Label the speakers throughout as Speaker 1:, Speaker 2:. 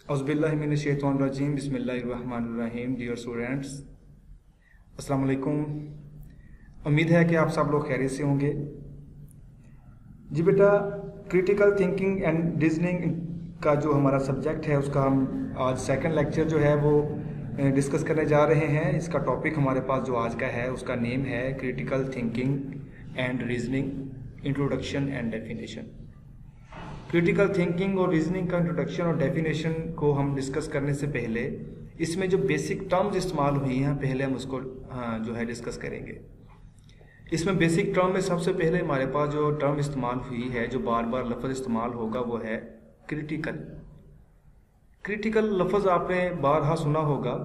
Speaker 1: औज़ुबिल्लाहिमिनश्शैतानिर्रजीम बिस्मिल्लाहिर्रहमानिर्रहीम। Dear students, अस्सलाम वालेकुम। उम्मीद है कि आप सब लोग खैरियत से होंगे। जी बेटा, क्रिटिकल थिंकिंग एंड रीजनिंग का जो हमारा सब्जेक्ट है उसका हम आज सेकंड लेक्चर जो है वो डिस्कस करने जा रहे हैं। इसका टॉपिक हमारे पास जो आज का है उसका नेम है critical thinking and reasoning introduction and definition. Critical thinking और रीजनिंग का इंट्रोडक्शन और डेफिनेशन को हम डिस्कस करने से पहले इसमें जो बेसिक टर्म्स इस्तेमाल हुई हैं पहले हम उसको जो है डिस्कस करेंगे। इसमें बेसिक टर्म में सबसे पहले हमारे पास जो टर्म इस्तेमाल हुई है, जो बार बार लफ्ज़ इस्तेमाल होगा, वो है क्रिटिकल। क्रिटिकल लफ्ज़ आपने बारहा सुना होगा।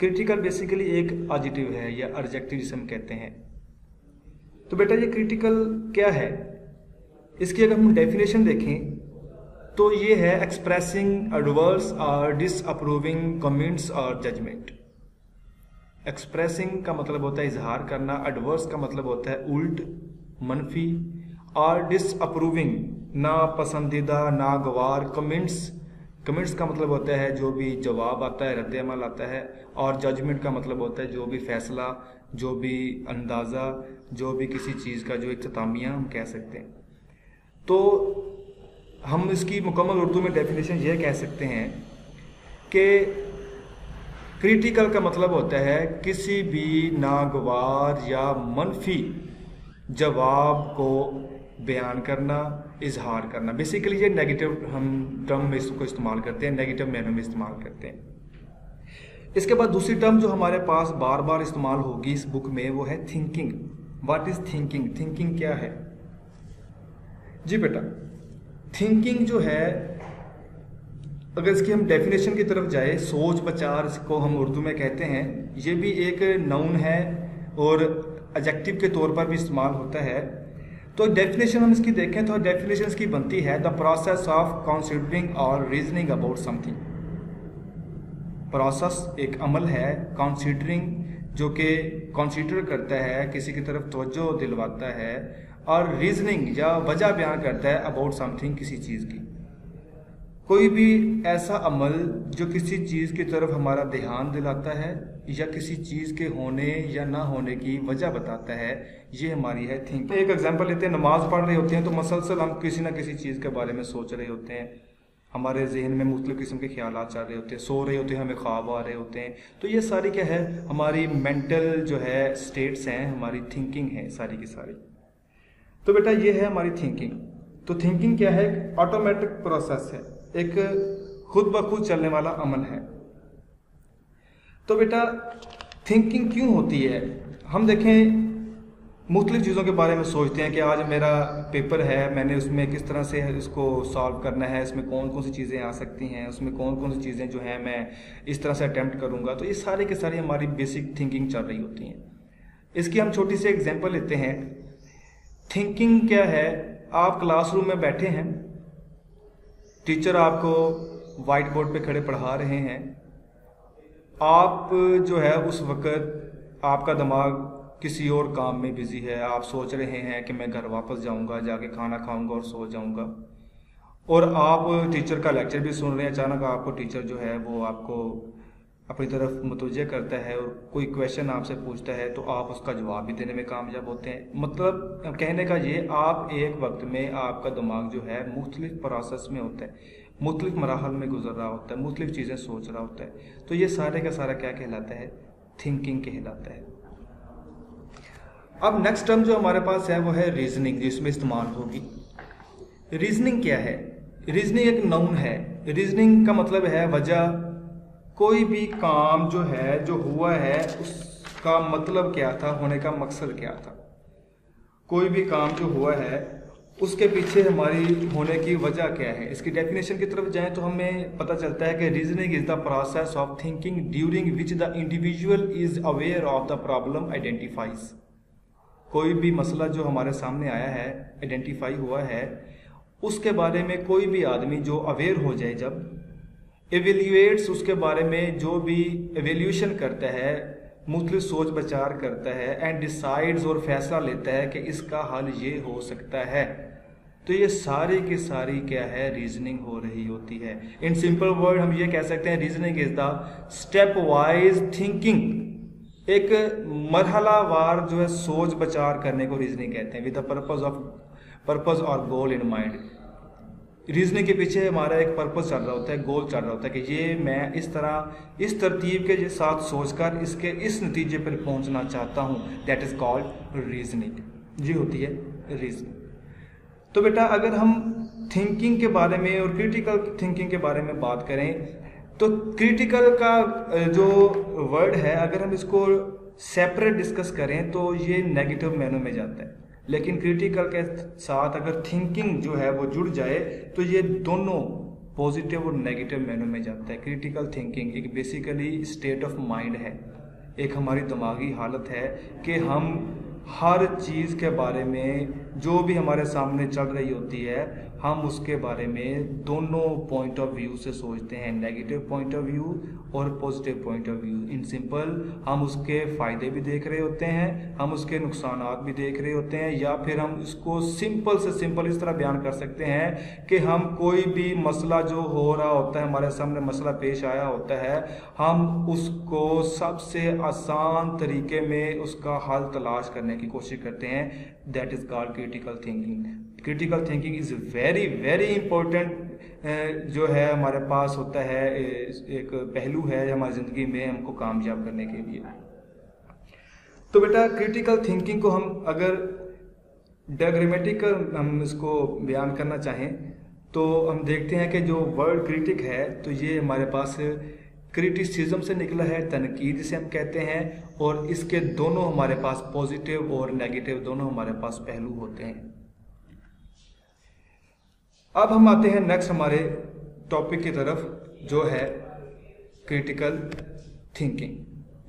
Speaker 1: क्रिटिकल बेसिकली एक एडजेक्टिव है या एडजेक्टिव जिसे हम कहते हैं। तो बेटा ये क्रिटिकल क्या है, इसकी अगर हम डेफिनेशन देखें तो ये है एक्सप्रेसिंग एडवर्स और डिसअप्रूविंग कमेंट्स और जजमेंट। एक्सप्रेसिंग का मतलब होता है इजहार करना, एडवर्स का मतलब होता है उल्ट, मनफी, और डिसअप्रूविंग ना पसंदीदा, नागवार। कमेंट्स का मतलब होता है जो भी जवाब आता है, रद्द अमल आता है, और जजमेंट का मतलब होता है जो भी फैसला, जो भी अंदाज़ा, जो भी किसी चीज़ का जो इख्तितामिया हम कह सकते हैं। तो हम इसकी मुकम्मल उर्दू में डेफिनेशन ये कह सकते हैं कि क्रिटिकल का मतलब होता है किसी भी नागवार या मनफी जवाब को बयान करना, इजहार करना। बेसिकली ये नेगेटिव हम टर्म में इसको इस्तेमाल करते हैं, नेगेटिव मैनर में इस्तेमाल करते हैं। इसके बाद दूसरी टर्म जो हमारे पास बार बार इस्तेमाल होगी इस बुक में वो है thinking. What is thinking? Thinking क्या है? जी बेटा, थिंकिंग जो है अगर इसकी हम डेफिनेशन की तरफ जाए, सोच विचार को हम उर्दू में कहते हैं। ये भी एक नाउन है और एडजेक्टिव के तौर पर भी इस्तेमाल होता है। तो डेफिनेशन हम इसकी देखें तो डेफिनेशन इसकी बनती है द प्रोसेस ऑफ कंसिडरिंग और रीजनिंग अबाउट समथिंग। प्रोसेस एक अमल है, कंसिडरिंग जो कि कंसीडर करता है, किसी की तरफ तवज्जो दिलवाता है, और रीजनिंग या वजह बयान करता है अबाउट समथिंग, किसी चीज़ की। कोई भी ऐसा अमल जो किसी चीज़ की तरफ हमारा ध्यान दिलाता है या किसी चीज़ के होने या ना होने की वजह बताता है, ये हमारी है थिंकिंग। एक एग्जांपल लेते हैं, नमाज पढ़ रहे होते हैं तो मसलसल हम किसी ना किसी चीज़ के बारे में सोच रहे होते हैं, हमारे जहन में मुख्तलिफ किस्म के ख्याल चल रहे होते हैं, सो रहे होते हैं, हमें ख्वाब आ रहे होते हैं। तो ये सारी क्या है, हमारी मेंटल जो है स्टेट्स हैं, हमारी थिंकिंग है सारी की सारी। तो बेटा ये है हमारी थिंकिंग। तो थिंकिंग क्या है? एक ऑटोमेटिक प्रोसेस है, एक खुद ब खुद चलने वाला अमल है। तो बेटा थिंकिंग क्यों होती है? हम देखें, मुख्तलिफ चीज़ों के बारे में सोचते हैं कि आज मेरा पेपर है, मैंने उसमें किस तरह से इसको सॉल्व करना है, इसमें कौन कौन सी चीज़ें आ सकती हैं, उसमें कौन कौन सी चीज़ें जो हैं मैं इस तरह से अटैम्प्ट करूँगा। तो ये सारे के सारी हमारी बेसिक थिंकिंग चल रही होती हैं। इसकी हम छोटी सी एग्जांपल लेते हैं। थिंकिंग क्या है? आप क्लासरूम में बैठे हैं, टीचर आपको वाइट बोर्ड पे खड़े पढ़ा रहे हैं, आप जो है उस वक़्त आपका दिमाग किसी और काम में बिजी है, आप सोच रहे हैं कि मैं घर वापस जाऊंगा, जाके खाना खाऊंगा और सो जाऊंगा, और आप टीचर का लेक्चर भी सुन रहे हैं। अचानक आपको टीचर जो है वो आपको अपनी तरफ मुतवज्जे करता है और कोई क्वेश्चन आपसे पूछता है तो आप उसका जवाब भी देने में कामयाब होते हैं। मतलब कहने का ये, आप एक वक्त में आपका दिमाग जो है मुख्तलिफ प्रोसेस में होता है, मुख्तलिफ मराहल में गुजर रहा होता है, मुख्तलिफ चीज़ें सोच रहा होता है। तो ये सारे का सारा क्या कहलाता है? थिंकिंग कहलाता है। अब नेक्स्ट टर्म जो हमारे पास है वो है रीजनिंग, जिसमें इस्तेमाल होगी। रीजनिंग क्या है? रीजनिंग एक नाउन है। रीजनिंग का मतलब है वजह। कोई भी काम जो है, जो हुआ है, उसका मतलब क्या था, होने का मकसद क्या था। कोई भी काम जो हुआ है उसके पीछे हमारी होने की वजह क्या है। इसकी डेफिनेशन की तरफ जाएं तो हमें पता चलता है कि reasoning is the process of thinking during which the individual is aware of the problem identifies. कोई भी मसला जो हमारे सामने आया है, आइडेंटिफाई हुआ है, उसके बारे में कोई भी आदमी जो अवेयर हो जाए, जब एवेल्यूएट्स, उसके बारे में जो भी एवेल्यूशन करता है, मुख्तलिफ सोच विचार करता है, एंड डिसाइड्स, और फैसला लेता है कि इसका हल ये हो सकता है। तो ये सारी की सारी क्या है, रीजनिंग हो रही होती है। इन सिंपल वर्ड हम ये कह सकते हैं reasoning is the step wise thinking, एक मरहलावार जो है सोच विचार करने को रीजनिंग कहते हैं, विद द पर्पस और गोल इन माइंड। रीजनिंग के पीछे हमारा एक पर्पस चल रहा होता है, गोल चल रहा होता है कि ये मैं इस तरह इस तरतीब के साथ सोचकर इसके इस नतीजे पर पहुंचना चाहता हूं, दैट इज कॉल्ड रीजनिंग। ये होती है रीजनिंग। तो बेटा अगर हम थिंकिंग के बारे में और क्रिटिकल थिंकिंग के बारे में बात करें, तो क्रिटिकल का जो वर्ड है अगर हम इसको सेपरेट डिस्कस करें तो ये नेगेटिव मैनर में जाता है, लेकिन क्रिटिकल के साथ अगर थिंकिंग जो है वो जुड़ जाए तो ये दोनों पॉजिटिव और नेगेटिव मैनर में जाता है। क्रिटिकल थिंकिंग एक बेसिकली स्टेट ऑफ माइंड है, एक हमारी दिमागी हालत है कि हम हर चीज़ के बारे में जो भी हमारे सामने चल रही होती है हम उसके बारे में दोनों पॉइंट ऑफ व्यू से सोचते हैं, नेगेटिव पॉइंट ऑफ व्यू और positive point of view. In simple हम उसके फ़ायदे भी देख रहे होते हैं, हम उसके नुकसानात भी देख रहे होते हैं, या फिर हम इसको सिंपल से सिंपल इस तरह बयान कर सकते हैं कि हम कोई भी मसला जो हो रहा होता है, हमारे सामने मसला पेश आया होता है, हम उसको सबसे आसान तरीके में उसका हल तलाश करने की कोशिश करते हैं। That is called critical thinking. Critical thinking is very very important जो है हमारे पास होता है, एक पहलू है हमारी ज़िंदगी में हमको कामयाब करने के लिए। तो बेटा क्रिटिकल थिंकिंग को हम अगर डायग्रामेटिकल हम इसको बयान करना चाहें तो हम देखते हैं कि जो वर्ड क्रिटिक है तो ये हमारे पास क्रिटिसिज्म से निकला है, तनकीद जिसे हम कहते हैं, और इसके दोनों हमारे पास पॉजिटिव और नेगेटिव दोनों हमारे पास पहलू होते हैं। अब हम आते हैं नेक्स्ट हमारे टॉपिक की तरफ जो है क्रिटिकल थिंकिंग,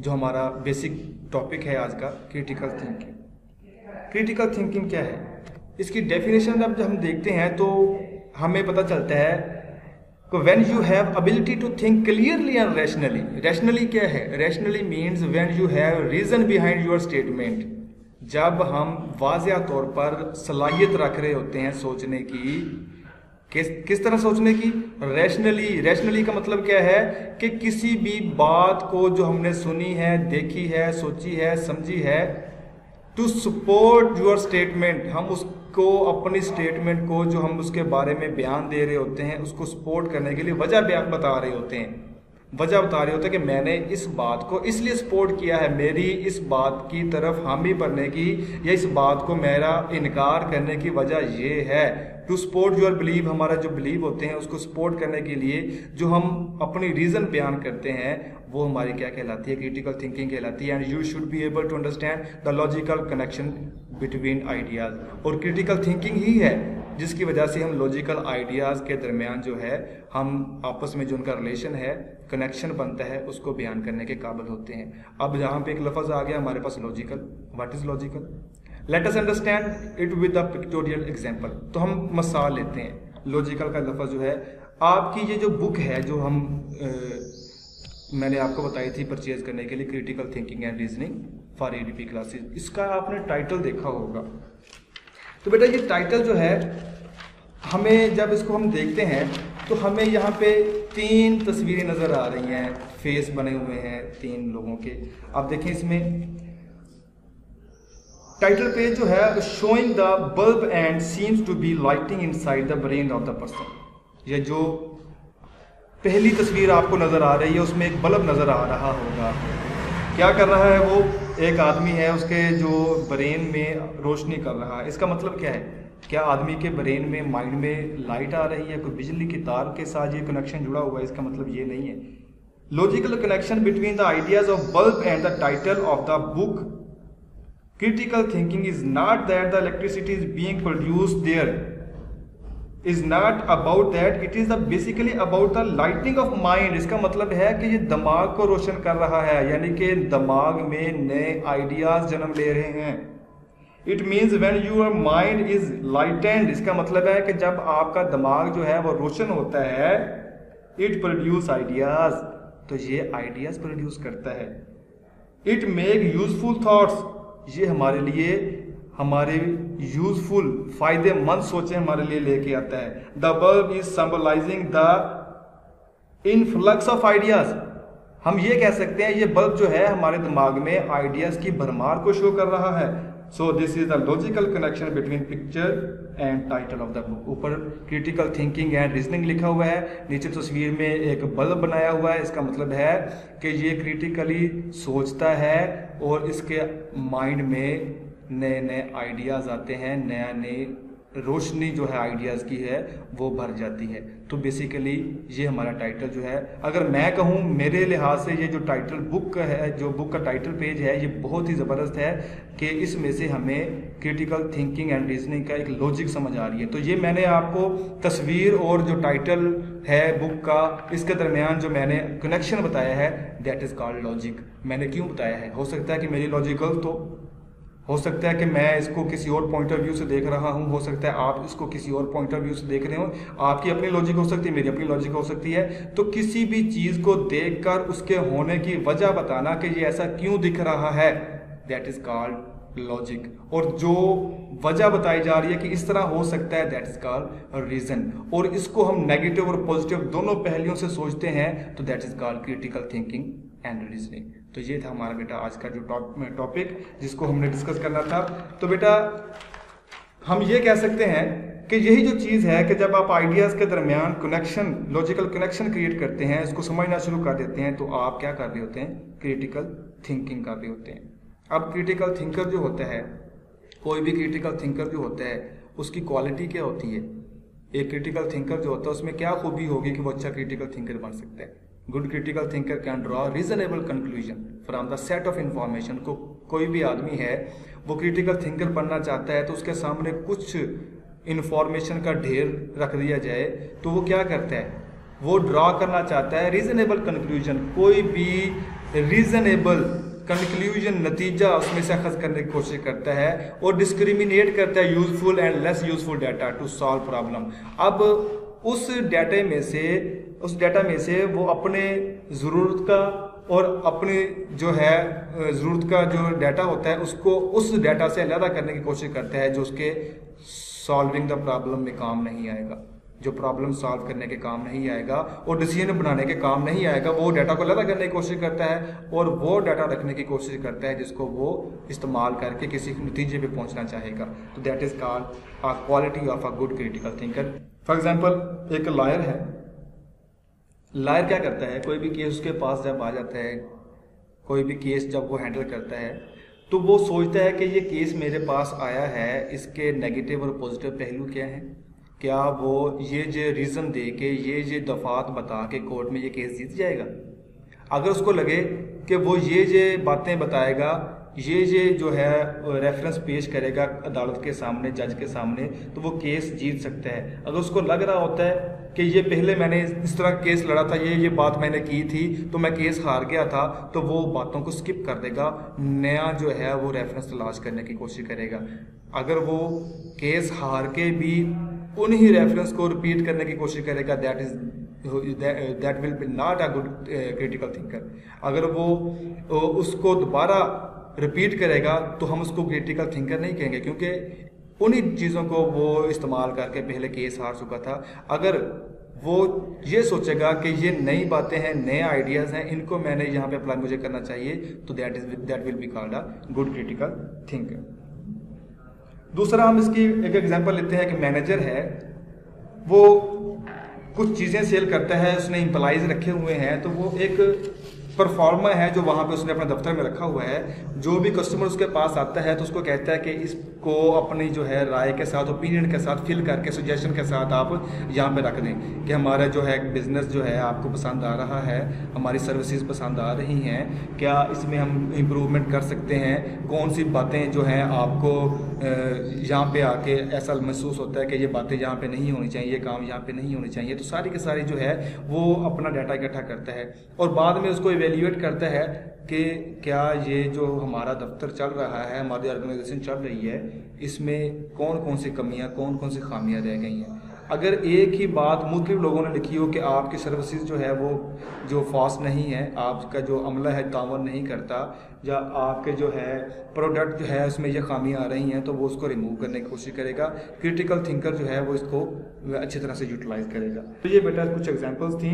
Speaker 1: जो हमारा बेसिक टॉपिक है आज का, क्रिटिकल थिंकिंग। क्रिटिकल थिंकिंग क्या है, इसकी डेफिनेशन जब हम देखते हैं तो हमें पता चलता है when you have ability to think clearly and rationally। rationally क्या है, rationally means when you have reason behind your statement। जब हम वाज़िया तौर पर सलाहियत रख रहे होते हैं सोचने की, किस तरह सोचने की, रैशनली। रैशनली का मतलब क्या है कि किसी भी बात को जो हमने सुनी है, देखी है, सोची है, समझी है, टू सपोर्ट योर स्टेटमेंट, हम उसको अपनी स्टेटमेंट को जो हम उसके बारे में बयान दे रहे होते हैं उसको सपोर्ट करने के लिए वजह बता रहे होते हैं, वजह बता रहे होते हैं कि मैंने इस बात को इसलिए सपोर्ट किया है, मेरी इस बात की तरफ हामी भरने की या इस बात को मेरा इनकार करने की वजह ये है। टू सपोर्ट योर बिलीव, हमारा जो बिलीव होते हैं उसको सपोर्ट करने के लिए जो हम अपनी रीज़न बयान करते हैं वो हमारी क्या कहलाती है, क्रिटिकल थिंकिंग कहलाती है। And you should be able to understand the logical connection between ideas. और क्रिटिकल थिंकिंग ही है जिसकी वजह से हम लॉजिकल आइडियाज़ के दरमियान जो है हम आपस में जो उनका रिलेशन है, कनेक्शन बनता है, उसको बयान करने के काबिल होते हैं। अब यहाँ पे एक लफ्ज़ आ गया हमारे पास logical. What is logical? Let us understand it with a pictorial example. तो हम मिसाल लेते हैं। लॉजिकल का लफ्ज़ जो है, आपकी ये जो बुक है जो हम मैंने आपको बताई थी परचेज करने के लिए, critical thinking and reasoning for ADP classes, इसका आपने टाइटल देखा होगा। तो बेटा ये टाइटल जो है हमें जब इसको हम देखते हैं तो हमें यहाँ पे 3 तस्वीरें नज़र आ रही हैं, फेस बने हुए हैं 3 लोगों के। आप देखें इसमें टाइटल पेज जो है, showing the bulb and seems to be lighting inside the brain of the person. ये जो पहली तस्वीर आपको नज़र आ रही है उसमें एक बल्ब नज़र आ रहा होगा। क्या कर रहा है वो? एक आदमी है, उसके जो ब्रेन में रोशनी कर रहा है। इसका मतलब क्या है? क्या आदमी के ब्रेन में, माइंड में लाइट आ रही है? कोई बिजली की तार के साथ ये कनेक्शन जुड़ा हुआ है? इसका मतलब ये नहीं है। Logical connection between the ideas of bulb and the title of the book critical thinking is not that the electricity is being produced there, is not about that, it is the basically about the lighting of mind। इसका मतलब है कि ये दिमाग को रोशन कर रहा है, यानी कि दिमाग में नए आइडियाज जन्म ले रहे हैं। It means when your mind is lightened, इसका मतलब है कि जब आपका दिमाग जो है वो रोशन होता है, it produce ideas, तो ये आइडियाज प्रोड्यूस करता है। It make useful thoughts, ये हमारे लिए हमारे यूजफुल फायदेमंद सोचें हमारे लिए लेके आता है। The bulb is symbolising the influx of ideas. हम ये कह सकते हैं ये बल्ब जो है हमारे दिमाग में आइडियाज की भरमार को शो कर रहा है। So this is the logical connection between picture and title of the book. ऊपर क्रिटिकल थिंकिंग एंड रीजनिंग लिखा हुआ है, नीचे तस्वीर में एक बल्ब बनाया हुआ है। इसका मतलब है कि ये क्रिटिकली सोचता है और इसके माइंड में नए नए आइडियाज आते हैं, नया नई रोशनी जो है आइडियाज़ की है वो भर जाती है। तो बेसिकली ये हमारा टाइटल जो है, अगर मैं कहूँ मेरे लिहाज से ये जो टाइटल बुक का है, जो बुक का टाइटल पेज है, ये बहुत ही ज़बरदस्त है कि इसमें से हमें क्रिटिकल थिंकिंग एंड रीजनिंग का एक लॉजिक समझ आ रही है। तो ये मैंने आपको तस्वीर और जो टाइटल है बुक का, इसके दरमियान जो मैंने कनेक्शन बताया है, दैट इज़ कॉल्ड लॉजिक। मैंने क्यों बताया है? हो सकता है कि मेरी लॉजिकल, तो हो सकता है कि मैं इसको किसी और पॉइंट ऑफ व्यू से देख रहा हूँ, हो सकता है आप इसको किसी और पॉइंट ऑफ व्यू से देख रहे हो। आपकी अपनी लॉजिक हो सकती है, मेरी अपनी लॉजिक हो सकती है। तो किसी भी चीज़ को देखकर उसके होने की वजह बताना कि ये ऐसा क्यों दिख रहा है, दैट इज कॉल्ड लॉजिक। और जो वजह बताई जा रही है कि इस तरह हो सकता है, दैट इज कॉल्ड रीजन। और इसको हम नेगेटिव और पॉजिटिव दोनों पहलुओं से सोचते हैं, तो that is called critical thinking and reasoning. तो ये था हमारा बेटा आज का जो टॉपिक जिसको हमने डिस्कस करना था। तो बेटा हम ये कह सकते हैं कि यही जो चीज़ है कि जब आप आइडियाज़ के दरमियान कनेक्शन, लॉजिकल कनेक्शन क्रिएट करते हैं, इसको समझना शुरू कर देते हैं, तो आप क्या कर रहे होते हैं? क्रिटिकल थिंकिंग कर रहे होते हैं। अब क्रिटिकल थिंकर जो होता है, कोई भी क्रिटिकल थिंकर जो होता है, उसकी क्वालिटी क्या होती है? एक क्रिटिकल थिंकर जो होता है उसमें क्या खूबी होगी कि वो अच्छा क्रिटिकल थिंकर बन सकता है? Good critical thinker can draw reasonable conclusion from the set of information. को कोई भी आदमी है वो क्रिटिकल थिंकर बनना चाहता है, तो उसके सामने कुछ इंफॉर्मेशन का ढेर रख दिया जाए तो वो क्या करता है? वो ड्रॉ करना चाहता है रीजनेबल कंक्लूजन, कोई भी रीजनेबल कंक्लूजन, नतीजा उसमें से अखज़ करने की कोशिश करता है और डिस्क्रिमिनेट करता है useful and less useful data to solve problem. अब उस डाटा में से वो अपने ज़रूरत का और अपने जो है ज़रूरत का जो डाटा होता है उसको उस डाटा से अलग करने की कोशिश करता है, जो उसके सॉल्विंग द प्रॉब्लम में काम नहीं आएगा, जो प्रॉब्लम सॉल्व करने के काम नहीं आएगा और डिसीजन बनाने के काम नहीं आएगा। वो डाटा को अलग करने की कोशिश करता है और वो डाटा रखने की कोशिश करता है जिसको वो इस्तेमाल करके किसी नतीजे पे पहुंचना चाहेगा। तो that is called a quality of a good critical thinker. For example एक लॉयर है, लॉयर क्या करता है? कोई भी केस उसके पास जब आ जाता है, कोई भी केस जब वो हैंडल करता है, तो वो सोचता है कि ये केस मेरे पास आया है, इसके नेगेटिव और पॉजिटिव पहलू क्या हैं? क्या वो ये जो रीज़न दे के, ये दफात बता के कोर्ट में ये केस जीत जाएगा? अगर उसको लगे कि वो ये बातें बताएगा, ये जो है रेफरेंस पेश करेगा अदालत के सामने, जज के सामने, तो वो केस जीत सकता है। अगर उसको लग रहा होता है कि ये पहले मैंने इस तरह केस लड़ा था, ये बात मैंने की थी तो मैं केस हार गया था, तो वो बातों को स्किप कर देगा, नया जो है वो रेफरेंस तलाश करने की कोशिश करेगा। अगर वो केस हार के भी उन्हीं रेफरेंस को रिपीट करने की कोशिश करेगा, that will be not a good critical thinker. अगर वो उसको दोबारा रिपीट करेगा तो हम उसको क्रिटिकल थिंकर नहीं कहेंगे, क्योंकि उन्हीं चीज़ों को वो इस्तेमाल करके पहले केस हार चुका था। अगर वो ये सोचेगा कि ये नई बातें हैं, नए आइडियाज़ हैं, इनको मैंने यहाँ पे अप्लाई मुझे करना चाहिए, तो that will be called a good critical thinker. दूसरा हम इसकी एक एग्जांपल लेते हैं कि मैनेजर है, वो कुछ चीज़ें सेल करता है, उसने एम्प्लॉइज रखे हुए हैं, तो वो एक परफॉर्मर है जो वहाँ पे उसने अपने दफ्तर में रखा हुआ है। जो भी कस्टमर उसके पास आता है तो उसको कहता है कि इसको अपनी जो है राय के साथ, ओपिनियन के साथ फिल करके, सजेशन के साथ आप यहाँ पे रख दें कि हमारा जो है बिज़नेस जो है आपको पसंद आ रहा है, हमारी सर्विसेज पसंद आ रही हैं, क्या इसमें हम इम्प्रूवमेंट कर सकते हैं, कौन सी बातें जो हैं आपको यहाँ पे आके ऐसा महसूस होता है कि ये बातें यहाँ पे नहीं होनी चाहिए, ये काम यहाँ पे नहीं होने चाहिए। तो सारी की सारी जो है वो अपना डाटा इकट्ठा करता है और बाद में उसको इवेल्युएट करता है कि क्या ये जो हमारा दफ्तर चल रहा है, हमारी ऑर्गेनाइजेशन चल रही है, इसमें कौन कौन सी कमियां, कौन कौन सी खामियां रह गई हैं। अगर एक ही बात मुख्तलिफ लोगों ने लिखी हो कि आपकी सर्विसेज जो है वो जो फास्ट नहीं है, आपका जो अमला है तावन नहीं करता, या आपके जो है प्रोडक्ट जो है उसमें ये खामियां आ रही हैं, तो वो उसको रिमूव करने की कोशिश करेगा। क्रिटिकल थिंकर जो है वो इसको अच्छी तरह से यूटिलाइज करेगा। तो ये बेटा कुछ एग्जांपल्स थी।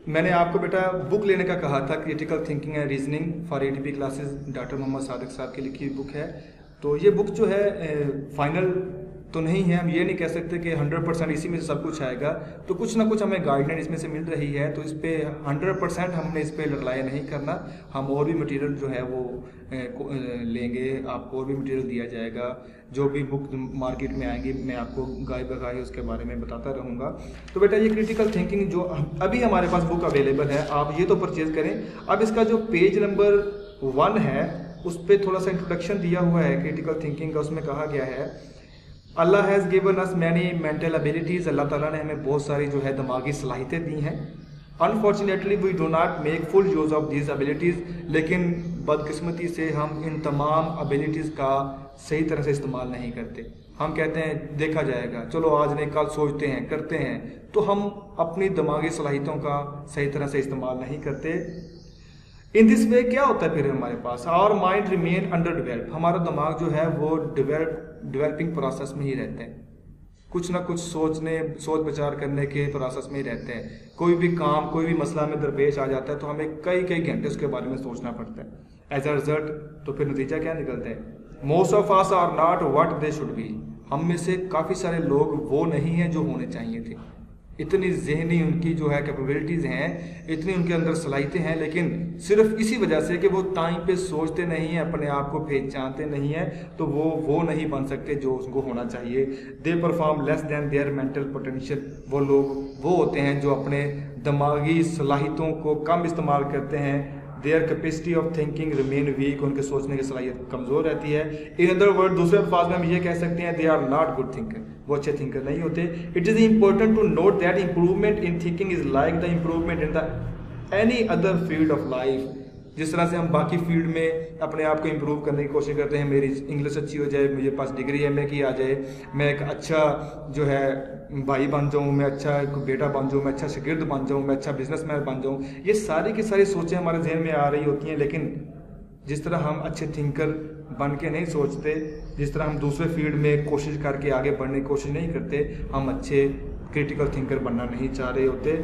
Speaker 1: मैंने आपको बेटा बुक लेने का कहा था, critical thinking and reasoning for ATP classes, doctor Mohammad Sadiq साहब की लिखी बुक है। तो ये बुक जो है फाइनल तो नहीं है, हम ये नहीं कह सकते कि 100% इसी में से सब कुछ आएगा, तो कुछ ना कुछ हमें गाइडलाइन इसमें से मिल रही है। तो इस पर 100% हमने इस पर रिलाय नहीं करना, हम और भी मटेरियल जो है वो लेंगे, आपको और भी मटेरियल दिया जाएगा। जो भी बुक मार्केट में आएंगी मैं आपको गाय बगाए उसके बारे में बताता रहूँगा। तो बेटा ये क्रिटिकल थिंकिंग जो अभी हमारे पास बुक अवेलेबल है, आप ये तो परचेज करें। अब इसका जो पेज नंबर 1 है उस पर थोड़ा सा इंट्रोडक्शन दिया हुआ है क्रिटिकल थिंकिंग का। उसमें कहा गया है Allah has given us many mental abilities, Allah ताला ने हमें बहुत सारी जो है दिमागी सलाहियतें दी हैं। Unfortunately we do not make full use of these abilities, लेकिन बदकिस्मती से हम इन तमाम एबिलिटीज़ का सही तरह से इस्तेमाल नहीं करते। हम कहते हैं देखा जाएगा, चलो आज नहीं कल सोचते हैं करते हैं, तो हम अपनी दिमागी सलाहियतों का सही तरह से इस्तेमाल नहीं करते। इन दिस वे क्या होता है फिर हमारे पास, our mind remain under develop, हमारा दिमाग जो है वो डेवलपिंग प्रोसेस में ही रहते हैं, कुछ ना कुछ सोच विचार करने के प्रोसेस में ही रहते हैं। कोई भी काम कोई भी मसला में दरपेश आ जाता है तो हमें कई घंटे उसके बारे में सोचना पड़ता है। एज अ रिजल्ट तो फिर नतीजा क्या निकलता है, most of us are not what they should be, हम में से काफ़ी सारे लोग वो नहीं हैं जो होने चाहिए थे। इतनी जहनी उनकी जो है कैपेबिलिटीज़ हैं, इतनी उनके अंदर सलाहियतें हैं, लेकिन सिर्फ इसी वजह से कि वो टाइम पे सोचते नहीं हैं, अपने आप को पहचानते नहीं हैं, तो वो नहीं बन सकते जो उनको होना चाहिए। They perform less than their mental potential, वो लोग वो होते हैं जो अपने दिमागी सलाहियतों को कम इस्तेमाल करते हैं। Their capacity of thinking remain weak, उनके सोचने की सलाहियत कमज़ोर रहती है। इन अदर वर्ड, दूसरे अल्फाज में हम ये कह सकते हैं they are not good thinker, वो अच्छे थिंकर नहीं होते। It is important to note that improvement in thinking is like the improvement in the any other field of life. जिस तरह से हम बाकी फील्ड में अपने आप को इम्प्रूव करने की कोशिश करते हैं, मेरी इंग्लिश अच्छी हो जाए, मेरे पास डिग्री MA की आ जाए, मैं एक अच्छा जो है भाई बन जाऊँ, मैं अच्छा एक बेटा बन जाऊँ, मैं अच्छा शागिर्द बन जाऊँ, मैं अच्छा बिजनेसमैन बन जाऊँ, ये सारी की सारी सोचें हमारे जहन में आ रही होती हैं। लेकिन जिस तरह हम अच्छे थिंकर बन के नहीं सोचते, जिस तरह हम दूसरे फील्ड में कोशिश करके आगे बढ़ने की कोशिश नहीं करते, हम अच्छे क्रिटिकल थिंकर बनना नहीं चाह रहे होते।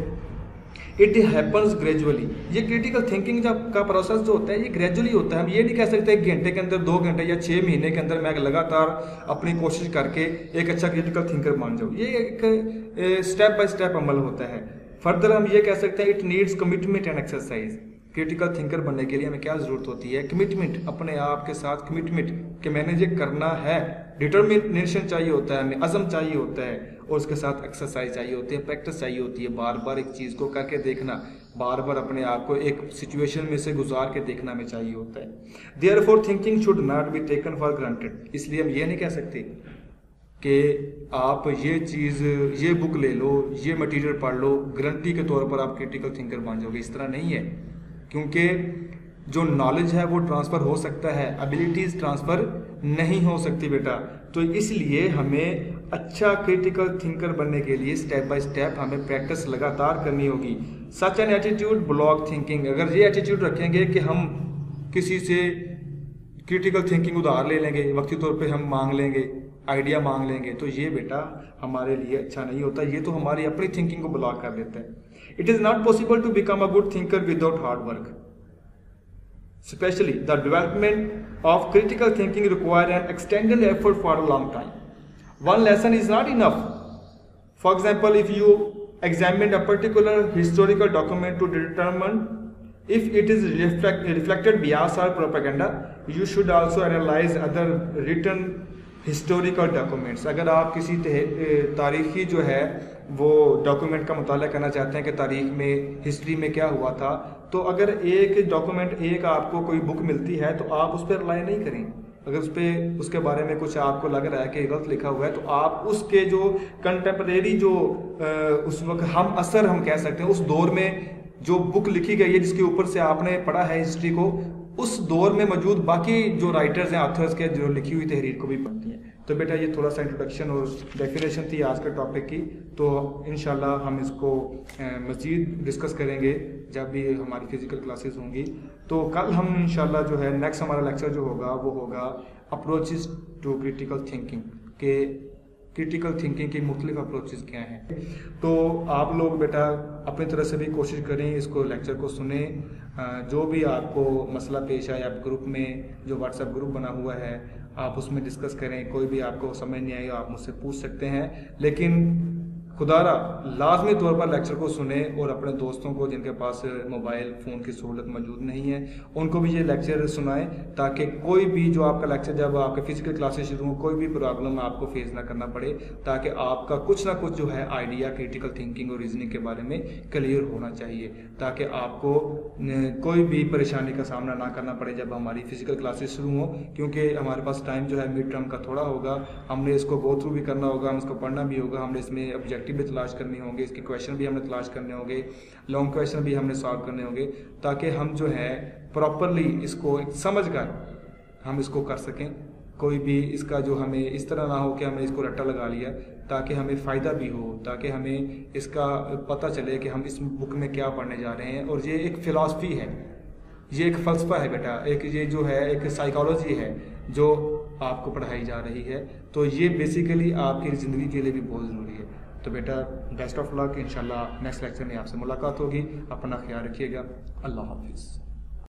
Speaker 1: इट हैपन्स ग्रेजुअली, ये क्रिटिकल थिंकिंग का प्रोसेस जो होता है ये ग्रेजुअली होता है। हम ये नहीं कह सकते 1 घंटे के अंदर, 2 घंटे या 6 महीने के अंदर मैं लगातार अपनी कोशिश करके एक अच्छा क्रिटिकल थिंकर बन जाऊँ। ये एक स्टेप बाय स्टेप अमल होता है। फर्दर हम ये कह सकते हैं it needs commitment and exercise. Critical thinker बनने के लिए हमें क्या ज़रूरत होती है, कमिटमेंट, अपने आप के साथ कमिटमेंट कि मैंने ये करना है, डिटर्मिनेशन चाहिए होता है, हमें अज़म चाहिए होता है, और उसके साथ एक्सरसाइज चाहिए होती है, प्रैक्टिस चाहिए होती है, बार बार एक चीज़ को करके देखना, बार बार अपने आप को एक सिचुएशन में से गुजार के देखना में चाहिए होता है। Therefore thinking should not be taken for granted, इसलिए हम ये नहीं कह सकते कि आप ये चीज़, ये बुक ले लो, ये मटेरियल पढ़ लो, गारंटी के तौर पर आप क्रिटिकल थिंकर बन जाओगे, इस तरह नहीं है। क्योंकि जो नॉलेज है वो ट्रांसफ़र हो सकता है, एबिलिटीज़ ट्रांसफ़र नहीं हो सकती बेटा। तो इसलिए हमें अच्छा क्रिटिकल थिंकर बनने के लिए स्टेप बाय स्टेप हमें प्रैक्टिस लगातार करनी होगी। Such an attitude block thinking, अगर ये एटीट्यूड रखेंगे कि हम किसी से क्रिटिकल थिंकिंग उधार ले लेंगे, वक्ती तौर पे हम मांग लेंगे, आइडिया मांग लेंगे, तो ये बेटा हमारे लिए अच्छा नहीं होता, ये तो हमारी अपनी थिंकिंग को ब्लॉक कर देता है। It is not possible to become a good thinker without hard work, especially the development of critical thinking require an extended effort for a long time. One lesson is not enough. For example, if you examine a particular historical document to determine if it is reflected bias or propaganda, you should also analyze other written historical documents. अगर आप किसी तारीखी जो है वो document का मुताला करना चाहते हैं कि तारीख में, हिस्ट्री में क्या हुआ था, तो अगर एक डॉक्यूमेंट, एक आपको कोई बुक मिलती है तो आप उस पर रिलाई नहीं करें। अगर उस पर उसके बारे में कुछ आपको लग रहा है कि गलत लिखा हुआ है, तो आप उसके जो कंटेम्परेरी जो उस वक्त हम असर हम कह सकते हैं, उस दौर में जो बुक लिखी गई है जिसके ऊपर से आपने पढ़ा है हिस्ट्री को, उस दौर में मौजूद बाकी जो राइटर्स हैं, ऑथर्स के जो लिखी हुई तहरीर को भी पढ़ती हैं। तो बेटा ये थोड़ा सा इंट्रोडक्शन और डेफिनेशन थी आज के टॉपिक की। तो इंशाल्लाह हम इसको मज़ीद डिस्कस करेंगे जब भी हमारी फिज़िकल क्लासेस होंगी। तो कल हम इंशाल्लाह जो है नेक्स्ट हमारा लेक्चर जो होगा वो होगा अप्रोचेस टू क्रिटिकल थिंकिंग के क्रिटिकल थिंकिंग की मुख्तलिफ अप्रोचेस क्या हैं। तो आप लोग बेटा अपनी तरफ से भी कोशिश करें, इसको लेक्चर को सुने। जो भी आपको मसला पेश आए आप ग्रुप में जो व्हाट्सएप ग्रुप बना हुआ है आप उसमें डिस्कस करें। कोई भी आपको समझ नहीं आएगा आप मुझसे पूछ सकते हैं, लेकिन खुदारा लाजमी तौर पर लेक्चर को सुने और अपने दोस्तों को जिनके पास मोबाइल फ़ोन की सहूलत मौजूद नहीं है उनको भी ये लेक्चर सुनाएं, ताकि कोई भी जो आपका लेक्चर जब आपके फिजिकल क्लासेस शुरू हो कोई भी प्रॉब्लम आपको फेस ना करना पड़े, ताकि आपका कुछ ना कुछ जो है आइडिया क्रिटिकल थिंकिंग और रीजनिंग के बारे में क्लियर होना चाहिए, ताकि आपको कोई भी परेशानी का सामना ना करना पड़े जब हमारी फिजिकल क्लासेस शुरू हो। क्योंकि हमारे पास टाइम जो है मिड टर्म का थोड़ा होगा, हमने इसको गो थ्रू भी करना होगा, हम इसको पढ़ना भी होगा, हमने इसमें ऑब्जेक्टिव भी तलाश करने होंगे, इसके क्वेश्चन भी हमने तलाश करने होंगे, लॉन्ग क्वेश्चन भी हमने सॉल्व करने होंगे, ताकि हम जो है प्रॉपरली इसको समझ कर हम इसको कर सकें। कोई भी इसका जो हमें इस तरह ना हो कि हमने इसको रट्टा लगा लिया, ताकि हमें फ़ायदा भी हो, ताकि हमें इसका पता चले कि हम इस बुक में क्या पढ़ने जा रहे हैं। और ये एक फ़िलासफ़ी है, ये एक फ़लसफ़ा है बेटा, एक ये जो है एक साइकोलॉजी है जो आपको पढ़ाई जा रही है। तो ये बेसिकली आपकी ज़िंदगी के लिए भी बहुत ज़रूरी है। तो बेटा बेस्ट ऑफ लक, इंशाल्लाह नेक्स्ट लेक्चर में आपसे मुलाकात होगी। अपना ख्याल रखिएगा। अल्लाह हाफिज़।